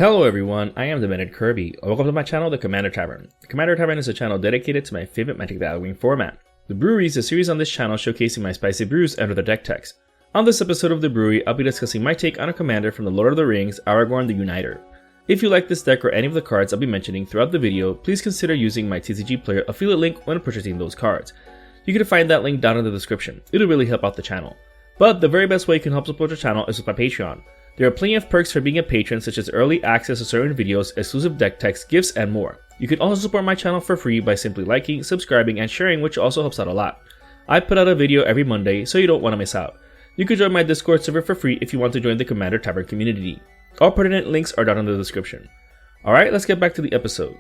Hello everyone, I am the Minute Kirby. Welcome to my channel, The Commander Tavern. The Commander Tavern is a channel dedicated to my favorite Magic the Gathering format. The Brewery is a series on this channel showcasing my spicy brews and other deck techs. On this episode of The Brewery, I'll be discussing my take on a commander from the Lord of the Rings, Aragorn the Uniter. If you like this deck or any of the cards I'll be mentioning throughout the video, please consider using my TCG Player affiliate link when purchasing those cards. You can find that link down in the description. It'll really help out the channel. But the very best way you can help support the channel is with my Patreon. There are plenty of perks for being a patron, such as early access to certain videos, exclusive deck techs, gifts, and more. You can also support my channel for free by simply liking, subscribing, and sharing, which also helps out a lot. I put out a video every Monday, so you don't want to miss out. You can join my Discord server for free if you want to join the Commander Tavern community. All pertinent links are down in the description. Alright, let's get back to the episode.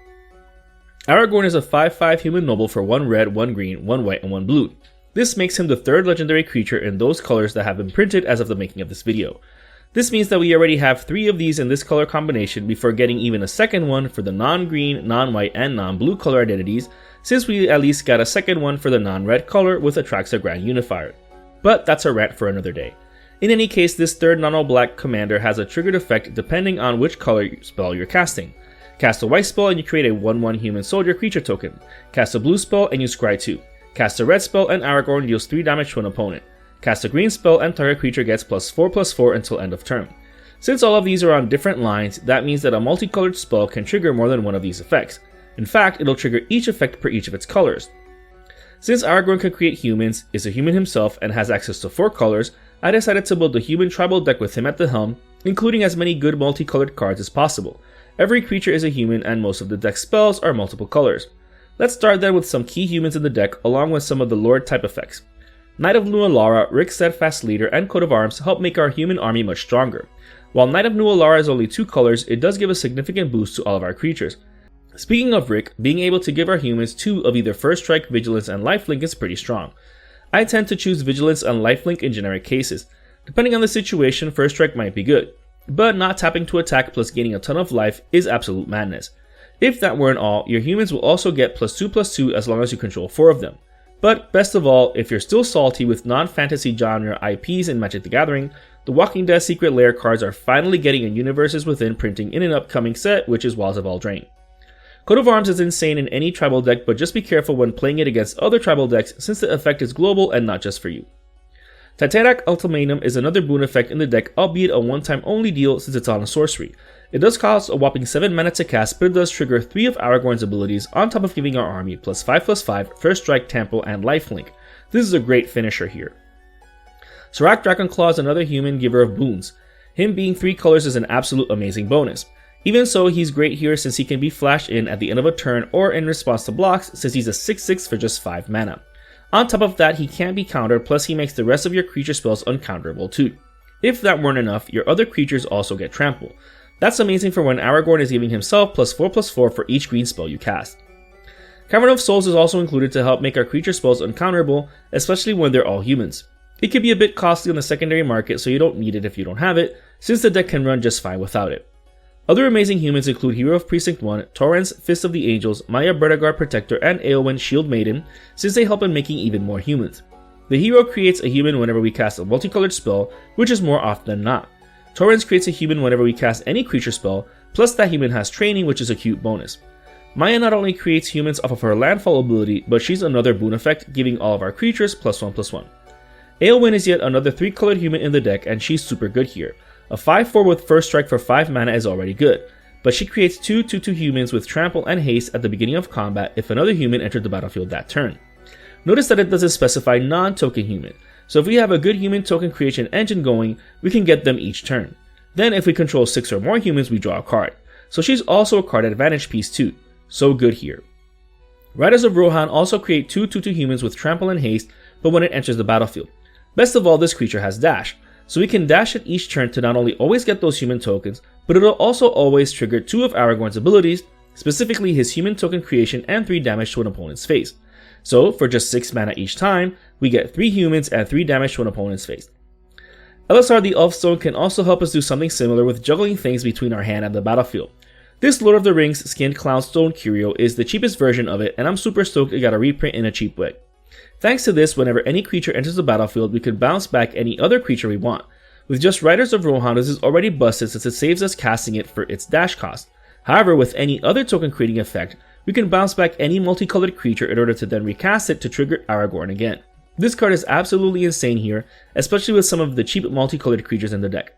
Aragorn is a 5/5 human noble for 1 red, 1 green, 1 white, and 1 blue. This makes him the third legendary creature in those colors that have been printed as of the making of this video. This means that we already have 3 of these in this color combination before getting even a second one for the non-green, non-white, and non-blue color identities, since we at least got a second one for the non-red color with Atraxa Grand Unifier. But that's a rant for another day. In any case, this third non-black commander has a triggered effect depending on which color spell you're casting. Cast a white spell and you create a 1/1 human soldier creature token. Cast a blue spell and you scry 2. Cast a red spell and Aragorn deals 3 damage to an opponent. Cast a green spell and target creature gets +4/+4 until end of turn. Since all of these are on different lines, that means that a multicolored spell can trigger more than one of these effects. In fact, it'll trigger each effect per each of its colors. Since Aragorn can create humans, is a human himself, and has access to 4 colors, I decided to build a human tribal deck with him at the helm, including as many good multicolored cards as possible. Every creature is a human and most of the deck spells are multiple colors. Let's start then with some key humans in the deck along with some of the Lord type effects. Knight of Nualara, Rick's Steadfast Leader, and Coat of Arms help make our human army much stronger. While Knight of Nualara is only 2 colors, it does give a significant boost to all of our creatures. Speaking of Rick, being able to give our humans 2 of either First Strike, Vigilance, and Lifelink is pretty strong. I tend to choose Vigilance and Lifelink in generic cases. Depending on the situation, First Strike might be good, but not tapping to attack plus gaining a ton of life is absolute madness. If that weren't all, your humans will also get +2/+2 as long as you control 4 of them. But best of all, if you're still salty with non-fantasy genre IPs in Magic the Gathering, the Walking Dead Secret Lair cards are finally getting a Universes Within printing in an upcoming set, which is Walls of Eldraine. Coat of Arms is insane in any tribal deck, but just be careful when playing it against other tribal decks since the effect is global and not just for you. Titanic Ultimatum is another boon effect in the deck, albeit a one-time only deal since it's on a sorcery. It does cost a whopping 7 mana to cast, but it does trigger 3 of Aragorn's abilities on top of giving our army +5/+5, First Strike, Tampo, and Lifelink. This is a great finisher here. Serac Dragonclaw is another human giver of boons. Him being 3 colors is an absolute amazing bonus. Even so, he's great here since he can be flashed in at the end of a turn or in response to blocks since he's a 6/6 for just 5 mana. On top of that, he can't be countered, plus he makes the rest of your creature spells uncounterable too. If that weren't enough, your other creatures also get trample. That's amazing for when Aragorn is giving himself +4/+4 for each green spell you cast. Cavern of Souls is also included to help make our creature spells uncounterable, especially when they're all humans. It can be a bit costly on the secondary market, so you don't need it if you don't have it, since the deck can run just fine without it. Other amazing humans include Hero of Precinct 1, Torrent's Fist of the Angels, Maya Bertagard Protector, and Eowyn Shield Maiden, since they help in making even more humans. The hero creates a human whenever we cast a multicolored spell, which is more often than not. Torrens creates a human whenever we cast any creature spell, plus that human has training, which is a cute bonus. Maya not only creates humans off of her landfall ability, but she's another boon effect, giving all of our creatures +1/+1. Eowyn is yet another 3-colored human in the deck, and she's super good here. A 5/4 with First Strike for 5 mana is already good, but she creates 2 2/2 humans with trample and haste at the beginning of combat if another human entered the battlefield that turn. Notice that it doesn't specify non-token human, so if we have a good human token creation engine going, we can get them each turn. Then if we control 6 or more humans, we draw a card. So she's also a card advantage piece too, so good here. Riders of Rohan also create 2 2/2 humans with trample and haste, but when it enters the battlefield. Best of all, this creature has dash, so we can dash at each turn to not only always get those human tokens, but it'll also always trigger 2 of Aragorn's abilities, specifically his human token creation and 3 damage to an opponent's face. So for just 6 mana each time, we get 3 humans and 3 damage to an opponent's face. Elisar the Elfstone can also help us do something similar with juggling things between our hand and the battlefield. This Lord of the Rings Skinned Clownstone curio is the cheapest version of it, and I'm super stoked it got a reprint in a cheap way. Thanks to this, whenever any creature enters the battlefield, we can bounce back any other creature we want. With just Riders of Rohan, this is already busted since it saves us casting it for its dash cost. However, with any other token creating effect, we can bounce back any multicolored creature in order to then recast it to trigger Aragorn again. This card is absolutely insane here, especially with some of the cheap multicolored creatures in the deck.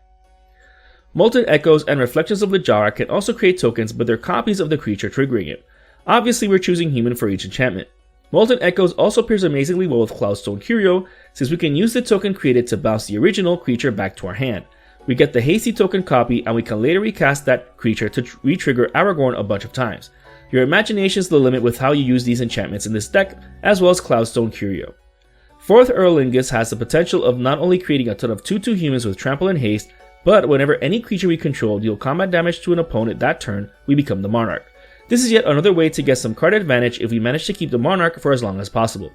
Molten Echoes and Reflections of Littlejohn can also create tokens, but they're copies of the creature triggering it. Obviously, we're choosing human for each enchantment. Molten Echoes also pairs amazingly well with Cloudstone Curio, since we can use the token created to bounce the original creature back to our hand. We get the hasty token copy, and we can later recast that creature to re-trigger Aragorn a bunch of times. Your imagination is the limit with how you use these enchantments in this deck, as well as Cloudstone Curio. 4th Erlingus has the potential of not only creating a ton of 2/2 humans with Trample and Haste, but whenever any creature we control deal combat damage to an opponent that turn, we become the Monarch. This is yet another way to get some card advantage if we manage to keep the Monarch for as long as possible.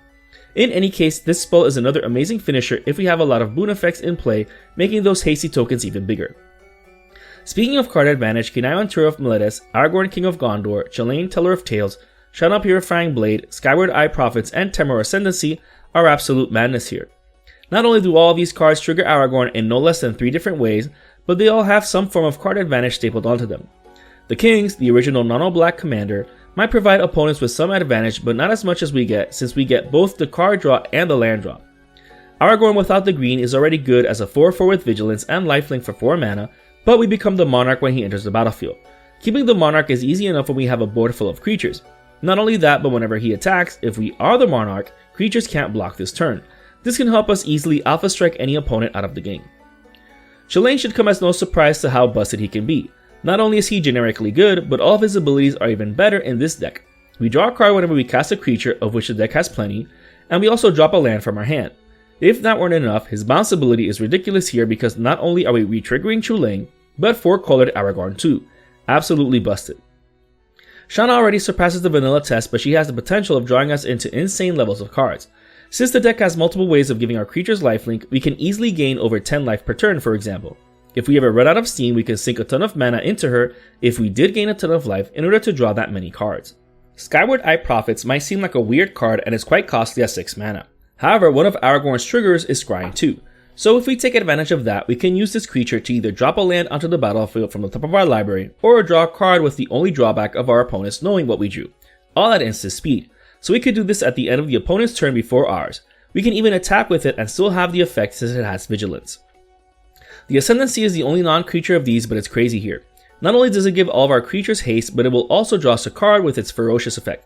In any case, this spell is another amazing finisher if we have a lot of boon effects in play, making those hasty tokens even bigger. Speaking of card advantage, Kenaion Tour of Meletis, Aragorn King of Gondor, Chalain Teller of Tales, Shana Purifying Blade, Skyward Eye Prophets, and Temur Ascendancy are absolute madness here. Not only do all of these cards trigger Aragorn in no less than 3 different ways, but they all have some form of card advantage stapled onto them. The Kings, the original Mono-Black commander, might provide opponents with some advantage, but not as much as we get, since we get both the card draw and the land draw. Aragorn without the green is already good as a 4/4 with Vigilance and Lifelink for 4 mana, but we become the Monarch when he enters the battlefield. Keeping the Monarch is easy enough when we have a board full of creatures. Not only that, but whenever he attacks, if we are the Monarch, creatures can't block this turn. This can help us easily alpha strike any opponent out of the game. Chalain should come as no surprise to how busted he can be. Not only is he generically good, but all of his abilities are even better in this deck. We draw a card whenever we cast a creature, of which the deck has plenty, and we also drop a land from our hand. If that weren't enough, his bounce ability is ridiculous here because not only are we re-triggering Chulain, but 4-colored Aragorn too. Absolutely busted. Shana already surpasses the vanilla test, but she has the potential of drawing us into insane levels of cards. Since the deck has multiple ways of giving our creatures lifelink, we can easily gain over 10 life per turn, for example. If we ever run out of steam, we can sink a ton of mana into her if we did gain a ton of life in order to draw that many cards. Skyward Eye Prophets might seem like a weird card and is quite costly at 6 mana. However, one of Aragorn's triggers is Scrying 2. So if we take advantage of that, we can use this creature to either drop a land onto the battlefield from the top of our library, or draw a card with the only drawback of our opponents knowing what we drew, all at instant speed. So we could do this at the end of the opponent's turn before ours. We can even attack with it and still have the effect since it has Vigilance. The Ascendancy is the only non-creature of these, but it's crazy here. Not only does it give all of our creatures haste, but it will also draw us a card with its Ferocious effect.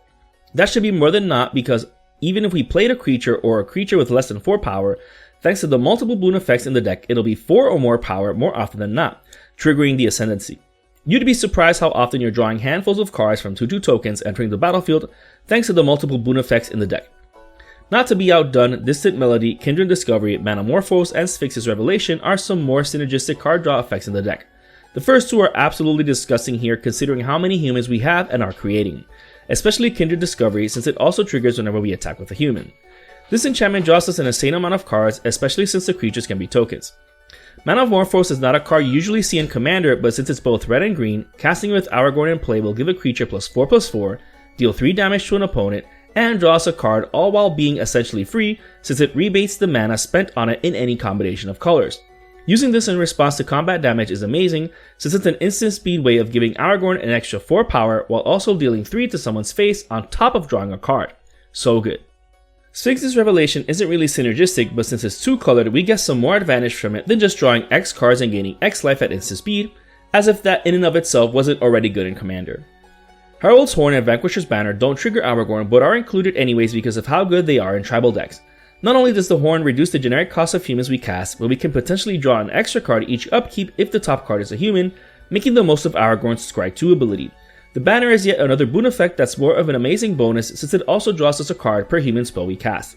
That should be more than not, because even if we played a creature or a creature with less than 4 power, thanks to the multiple boon effects in the deck, it'll be 4 or more power more often than not, triggering the Ascendancy. You'd be surprised how often you're drawing handfuls of cards from 2/2 tokens entering the battlefield, thanks to the multiple boon effects in the deck. Not to be outdone, Distant Melody, Kindred Discovery, Manamorphose, and Sphinx's Revelation are some more synergistic card draw effects in the deck. The first two are absolutely disgusting here considering how many humans we have and are creating, especially Kindred Discovery since it also triggers whenever we attack with a human. This enchantment draws us an insane amount of cards, especially since the creatures can be tokens. Manamorphose is not a card you usually see in Commander, but since it's both red and green, casting with Aragorn in play will give a creature +4/+4, deal 3 damage to an opponent, and draw us a card all while being essentially free since it rebates the mana spent on it in any combination of colors. Using this in response to combat damage is amazing since it's an instant speed way of giving Aragorn an extra 4 power while also dealing 3 to someone's face on top of drawing a card. So good. Sphinx's Revelation isn't really synergistic, but since it's 2-colored, we get some more advantage from it than just drawing X cards and gaining X life at instant speed, as if that in and of itself wasn't already good in Commander. Herald's Horn and Vanquisher's Banner don't trigger Aragorn, but are included anyways because of how good they are in tribal decks. Not only does the Horn reduce the generic cost of humans we cast, but we can potentially draw an extra card each upkeep if the top card is a human, making the most of Aragorn's Scry 2 ability. The Banner is yet another boon effect that's more of an amazing bonus since it also draws us a card per human spell we cast.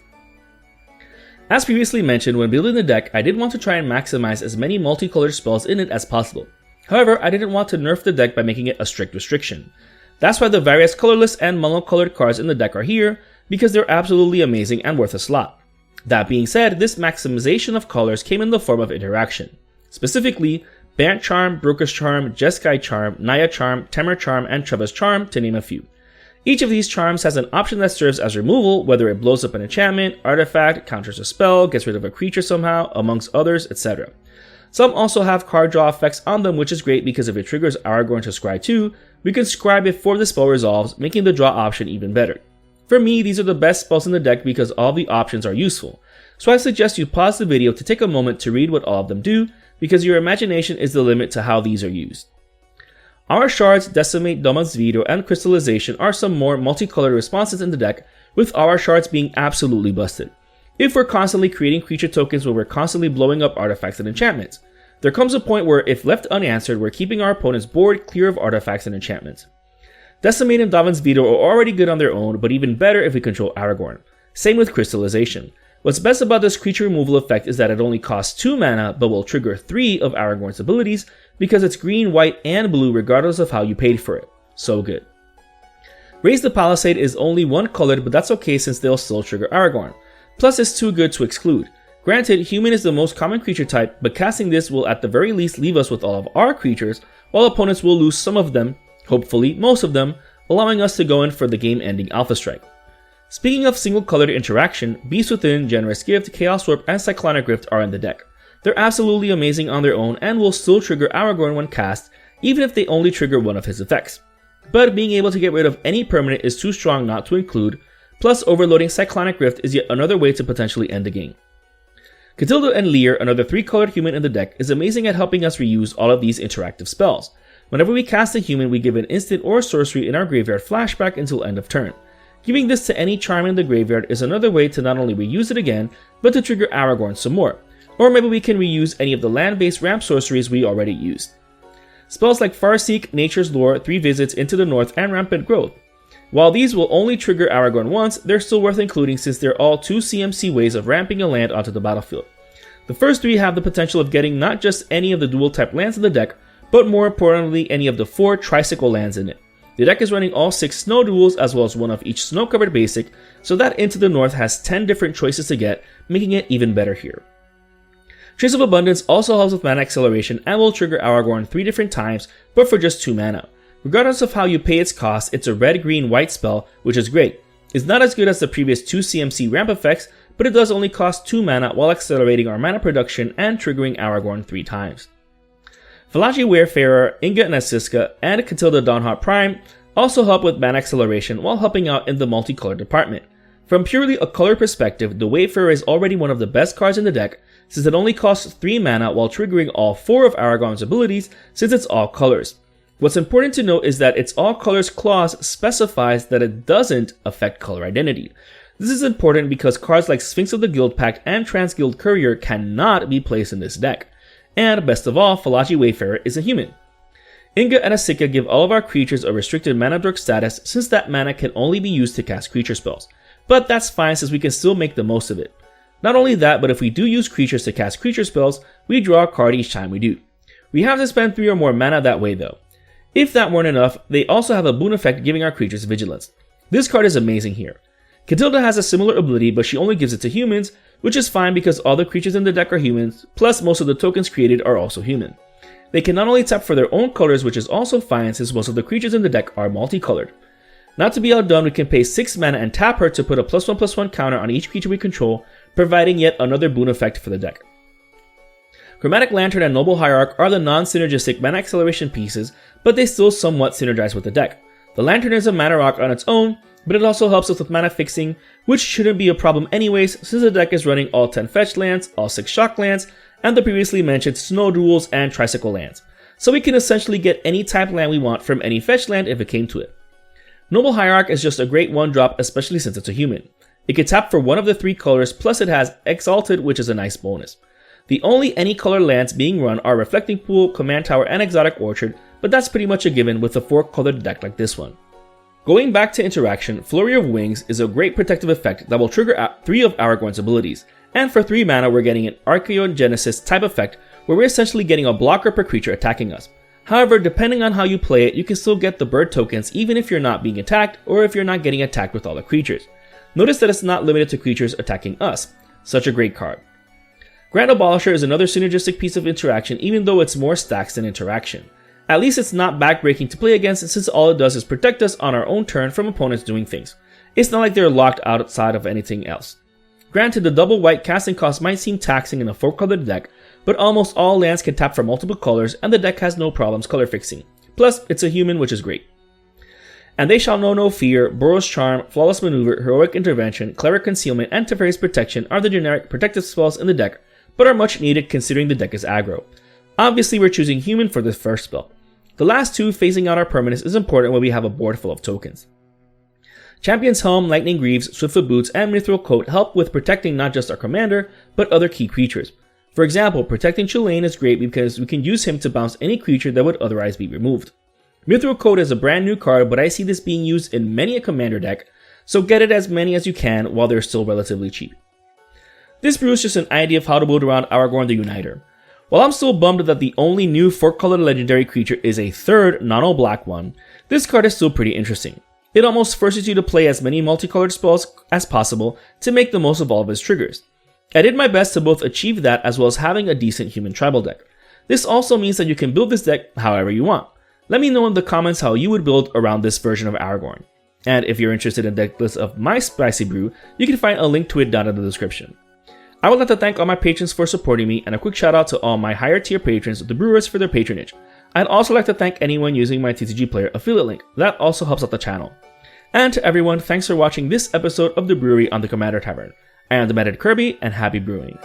As previously mentioned, when building the deck, I did want to try and maximize as many multicolored spells in it as possible. However, I didn't want to nerf the deck by making it a strict restriction. That's why the various colorless and monocolored cards in the deck are here, because they're absolutely amazing and worth a slot. That being said, this maximization of colors came in the form of interaction. Specifically, Bant Charm, Broker's Charm, Jeskai Charm, Naya Charm, Temur Charm, and Treva's Charm, to name a few. Each of these charms has an option that serves as removal, whether it blows up an enchantment, artifact, counters a spell, gets rid of a creature somehow, amongst others, etc. Some also have card draw effects on them, which is great because if it triggers Aragorn to scry 2, we can scry before the spell resolves, making the draw option even better. For me, these are the best spells in the deck because all the options are useful, so I suggest you pause the video to take a moment to read what all of them do, because your imagination is the limit to how these are used. Our Shards, Decimate, Doma's Veto, and Crystallization are some more multicolored responses in the deck, with our Shards being absolutely busted. If we're constantly creating creature tokens where we're constantly blowing up artifacts and enchantments, there comes a point where if left unanswered, we're keeping our opponent's board clear of artifacts and enchantments. Decimate and Davin's Veto are already good on their own, but even better if we control Aragorn. Same with Crystallization. What's best about this creature removal effect is that it only costs 2 mana but will trigger 3 of Aragorn's abilities because it's green, white, and blue regardless of how you paid for it. So good. Raise the Palisade is only 1 colored, but that's okay since they'll still trigger Aragorn. Plus it's too good to exclude. Granted, human is the most common creature type, but casting this will at the very least leave us with all of our creatures, while opponents will lose some of them, hopefully most of them, allowing us to go in for the game-ending Alpha Strike. Speaking of single-colored interaction, Beast Within, Generous Gift, Chaos Warp, and Cyclonic Rift are in the deck. They're absolutely amazing on their own and will still trigger Aragorn when cast, even if they only trigger one of his effects. But being able to get rid of any permanent is too strong not to include, plus overloading Cyclonic Rift is yet another way to potentially end the game. Catilda and Lear, another 3-colored human in the deck, is amazing at helping us reuse all of these interactive spells. Whenever we cast a human, we give an instant or sorcery in our graveyard flashback until end of turn. Giving this to any charm in the graveyard is another way to not only reuse it again, but to trigger Aragorn some more. Or maybe we can reuse any of the land-based ramp sorceries we already used. Spells like Farseek, Nature's Lore, 3 Visits into the North, and Rampant Growth. While these will only trigger Aragorn once, they're still worth including since they're all 2 CMC ways of ramping a land onto the battlefield. The first 3 have the potential of getting not just any of the dual-type lands in the deck, but more importantly any of the 4 tricycle lands in it. The deck is running all 6 snow duels as well as 1 of each snow-covered basic, so that Into the North has 10 different choices to get, making it even better here. Trace of Abundance also helps with mana acceleration and will trigger Aragorn 3 different times, but for just 2 mana. Regardless of how you pay its cost, it's a red, green, white spell, which is great. It's not as good as the previous 2 CMC ramp effects, but it does only cost 2 mana while accelerating our mana production and triggering Aragorn 3 times. Falaji Wayfarer, Inga and Asiska, and Catilda Dawnhawk Prime also help with mana acceleration while helping out in the multicolored department. From purely a color perspective, the Wayfarer is already one of the best cards in the deck since it only costs 3 mana while triggering all 4 of Aragorn's abilities since it's all colors. What's important to note is that its all colors clause specifies that it doesn't affect color identity. This is important because cards like Sphinx of the Guild Pact and Transguild Courier cannot be placed in this deck. And best of all, Falaji Wayfarer is a human. Inga and Asiska give all of our creatures a restricted mana dork status since that mana can only be used to cast creature spells. But that's fine since we can still make the most of it. Not only that, but if we do use creatures to cast creature spells, we draw a card each time we do. We have to spend 3 or more mana that way though. If that weren't enough, they also have a boon effect giving our creatures vigilance. This card is amazing here. Catilda has a similar ability, but she only gives it to humans, which is fine because all the creatures in the deck are humans, plus most of the tokens created are also human. They can not only tap for their own colors, which is also fine since most of the creatures in the deck are multicolored. Not to be outdone, we can pay 6 mana and tap her to put a +1/+1 counter on each creature we control, providing yet another boon effect for the deck. Chromatic Lantern and Noble Hierarch are the non-synergistic mana acceleration pieces, but they still somewhat synergize with the deck. The Lantern is a mana rock on its own, but it also helps us with mana fixing, which shouldn't be a problem anyways since the deck is running all 10 fetch lands, all 6 shock lands, and the previously mentioned snow duels and tricycle lands. So we can essentially get any type land we want from any fetch land if it came to it. Noble Hierarch is just a great 1-drop, especially since it's a human. It can tap for one of the 3 colors, plus it has Exalted, which is a nice bonus. The only any color lands being run are Reflecting Pool, Command Tower, and Exotic Orchard, but that's pretty much a given with a 4-colored deck like this one. Going back to interaction, Flurry of Wings is a great protective effect that will trigger 3 of Aragorn's abilities, and for 3 mana we're getting an Archaeogenesis type effect where we're essentially getting a blocker per creature attacking us. However, depending on how you play it, you can still get the bird tokens even if you're not being attacked or if you're not getting attacked with all the creatures. Notice that it's not limited to creatures attacking us. Such a great card. Grand Abolisher is another synergistic piece of interaction even though it's more stacks than interaction. At least it's not backbreaking to play against since all it does is protect us on our own turn from opponents doing things. It's not like they're locked outside of anything else. Granted, the double white casting cost might seem taxing in a 4-colored deck, but almost all lands can tap for multiple colors and the deck has no problems color fixing. Plus, it's a human, which is great. And they shall know no fear, Boros Charm, Flawless Maneuver, Heroic Intervention, Cleric Concealment, and Teferi's Protection are the generic protective spells in the deck, but are much needed considering the deck is aggro. Obviously, we're choosing human for this first spell. The last two, phasing out our permanents, is important when we have a board full of tokens. Champion's Helm, Lightning Greaves, Swiftfoot Boots, and Mithril Coat help with protecting not just our commander, but other key creatures. For example, protecting Chulainn is great because we can use him to bounce any creature that would otherwise be removed. Mithril Coat is a brand new card, but I see this being used in many a commander deck, so get it as many as you can while they're still relatively cheap. This brew is just an idea of how to build around Aragorn the Uniter. While I'm still bummed that the only new 4-colored legendary creature is a third non-all-black one, this card is still pretty interesting. It almost forces you to play as many multicolored spells as possible to make the most of all of his triggers. I did my best to both achieve that as well as having a decent human tribal deck. This also means that you can build this deck however you want. Let me know in the comments how you would build around this version of Aragorn. And if you're interested in the deck list of my spicy brew, you can find a link to it down in the description. I would like to thank all my patrons for supporting me, and a quick shout out to all my higher tier patrons, the brewers, for their patronage. I'd also like to thank anyone using my TCG Player affiliate link, that also helps out the channel. And to everyone, thanks for watching this episode of The Brewery on the Commander Tavern. I am the Mad Kirby, and happy brewing.